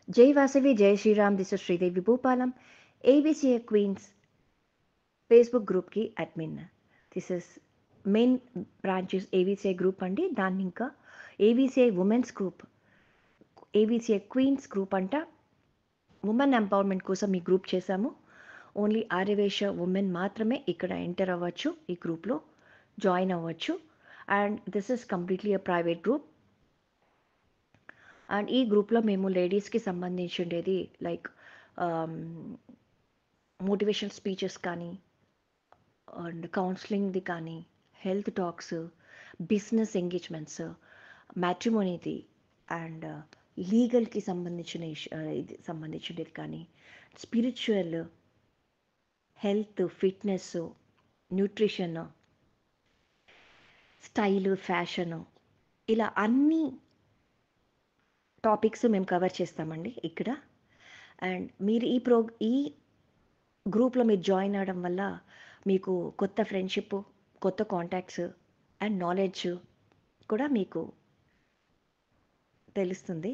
Jai Vasavi, Jai Shri Ram, this is Sridevi Bhupalam, ABCA Queens Facebook group ki admin. This is main branch is ABCA group అండి. దాన్ని ఇంకా ABCA women's group, ABCA queens group అంట women empowerment కోసం ఈ group చేశాము. Only Aryavysya women మాత్రమే ఇక్కడ enter అవ్వచ్చు, ఈ గ్రూప్లో జాయిన్ అవ్వచ్చు. And this is completely a private group. And ఈ గ్రూప్లో మేము లేడీస్కి సంబంధించిండేది లైక్ మోటివేషన్ స్పీచెస్ కానీ, అండ్ కౌన్సిలింగ్ది కానీ, హెల్త్ టాక్స్, బిజినెస్ ఎంగేజ్మెంట్స్, మ్యాట్రిమోనీది అండ్ లీగల్కి సంబంధించినది కానీ, spiritual, health, fitness, nutrition, style, fashion, ఇలా అన్ని టాపిక్స్ మేము కవర్ చేస్తామండి ఇక్కడ. అండ్ మీరు ఈ గ్రూప్లో మీరు జాయిన్ అవ్వడం వల్ల మీకు కొత్త ఫ్రెండ్షిప్, కొత్త కాంటాక్ట్స్ అండ్ నాలెడ్జ్ కూడా మీకు తెలుస్తుంది.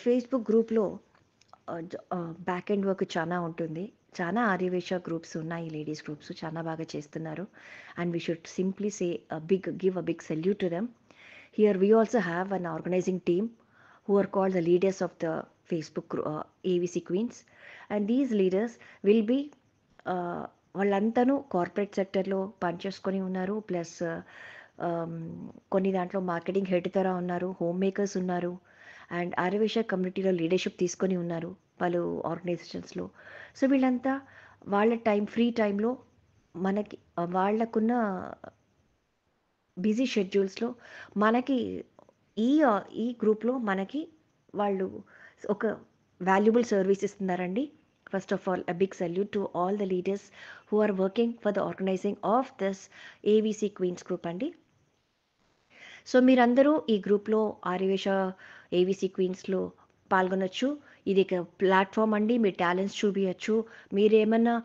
ఫేస్బుక్ గ్రూప్లో బ్యాక్ ఎండ్ వర్క్ చాలా ఉంటుంది. చాలా ఆర్యవేశ గ్రూప్స్ ఉన్నాయి, లేడీస్ గ్రూప్స్ చాలా బాగా చేస్తున్నారు. And we should simply say give a big salute to them. Here we also have an organising team who are called the leaders of the Facebook ABC Queens, and these leaders will be వాళ్ళంతాను corporate సెక్టర్లో పనిచేసుకొని ఉన్నారు. Plus కొన్ని దాంట్లో marketing head తర ఉన్నారు, home makers ఉన్నారు, and Aryavysya కమ్యూనిటీలో లీడర్షిప్ తీసుకొని ఉన్నారు వాళ్ళు ఆర్గనైజేషన్స్లో. సో వీళ్ళంతా వాళ్ళ ఫ్రీ టైంలో మనకి వాళ్ళకున్న బిజీ షెడ్యూల్స్లో మనకి ఈ గ్రూప్లో మనకి వాళ్ళు ఒక వాల్యుబుల్ సర్వీస్ ఇస్తున్నారండి. First of all, a big salute to all the leaders who are working for the organising of this ABC queens group అండి. సో మీరందరూ ఈ గ్రూప్లో ఆర్యవేశ ఏబీసీ క్వీన్స్లో పాల్గొనొచ్చు. ఇది ఒక ప్లాట్ఫామ్ అండి, మీరు టాలెంట్స్ చూపించచ్చు. మీరేమన్నా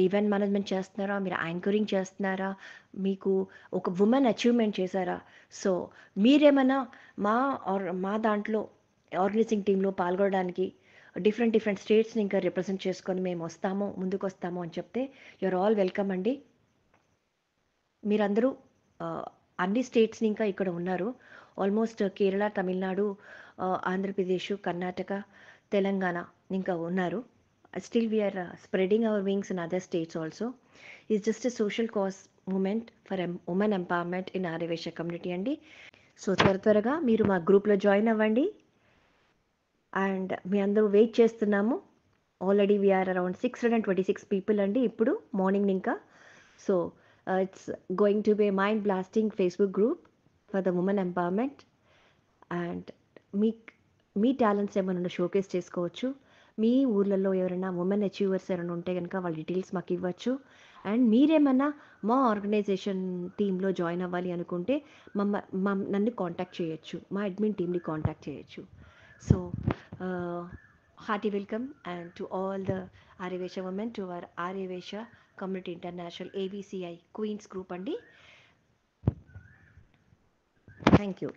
ఈవెంట్ మేనేజ్మెంట్ చేస్తున్నారా, మీరు యాంకరింగ్ చేస్తున్నారా, మీకు ఒక ఉమెన్ అచీవ్మెంట్ చేశారా, సో మీరేమన్నా మా దాంట్లో ఆర్గనైజింగ్ టీంలో పాల్గొనడానికి డిఫరెంట్ స్టేట్స్ని ఇంకా రిప్రజెంట్ చేసుకొని మేము ముందుకు వస్తాము అని చెప్తే యూఆర్ ఆల్ వెల్కమ్ అండి. మీరందరూ అన్ని స్టేట్స్ని ఇంకా ఇక్కడ ఉన్నారు. ఆల్మోస్ట్ కేరళ, తమిళనాడు, ఆంధ్రప్రదేశ్, కర్ణాటక, తెలంగాణ ఇంకా ఉన్నారు. Still we are spreading our wings in other states also. It's just a social cause movement for women empowerment in Aryavysya community అండి. సో త్వరగా మీరు మా గ్రూప్లో జాయిన్ అవ్వండి. అండ్ మీ అందరూ వెయిట్ చేస్తున్నాము. ఆల్రెడీ వీఆర్ అరౌండ్ 626 పీపుల్ అండి ఇప్పుడు మార్నింగ్ ఇంకా. So it's going to be mind blasting Facebook group for the women empowerment. And me talents ఏమైనా షోకేస్ చేసుకోవచ్చు. మీ ఊర్లలో ఎవరైనా ఉమెన్ అచీవర్స్ ఎవరైనా ఉంటే కనుక వాళ్ళ డీటెయిల్స్ మాకు ఇవ్వచ్చు. అండ్ మీరేమన్నా మా ఆర్గనైజేషన్ టీంలో జాయిన్ అవ్వాలి అనుకుంటే నన్ను కాంటాక్ట్ చేయొచ్చు, మా అడ్మిన్ టీమ్ని కాంటాక్ట్ చేయొచ్చు. So hearty welcome and to all the Aryavysya women to our Aryavysya community international ABCI queens group అండి. Thank you.